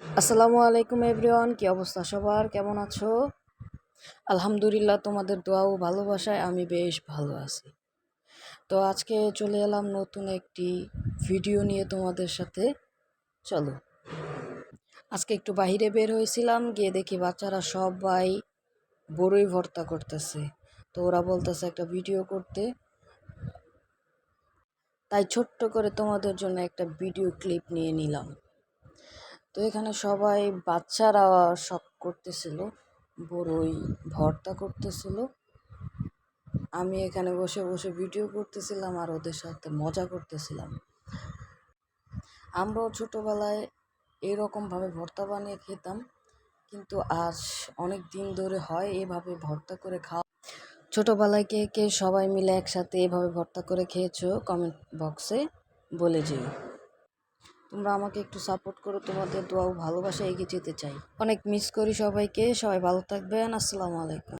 আসসালামু আলাইকুম এভরিওয়ান, কি অবস্থা সবার, কেমন আছো? আলহামদুলিল্লাহ, তোমাদের দোয়া ও ভালোবাসায় আমি বেশ ভালো আছি। তো আজকে চলে এলাম নতুন একটি ভিডিও নিয়ে তোমাদের সাথে। চলো, আজকে একটু বাইরে বের হয়েছিলাম, গিয়ে দেখি বাচ্চারা সবাই বড়ই ভর্তা করতেছে। তো ওরা বলতেছে একটা ভিডিও করতে, তাই ছোট্ট করে তোমাদের জন্য একটা ভিডিও ক্লিপ নিয়ে নিলাম। তো এখানে সবাই বাচ্চারা শখ করতেছিল, বড়ই ভর্তা করতেছিল। আমি এখানে বসে বসে ভিডিও করতেছিলাম আর ওদের সাথে মজা করতেছিলাম। আমরাও ছোটোবেলায় এরকমভাবে ভর্তা বানিয়ে খেতাম, কিন্তু আজ অনেক দিন ধরে হয় এভাবে ভর্তা করে খাওয়া। ছোটোবেলায় কে কে সবাই মিলে একসাথে এভাবে ভর্তা করে খেয়েছো কমেন্ট বক্সে বলে যেও। তোমরা আমাকে একটু সাপোর্ট করো, তোমাদের দোয়া ও ভালোবাসা এগিয়ে যেতে চাই। অনেক মিস করি সবাইকে, সবাই ভালো থাকবেন। আসসালামু আলাইকুম।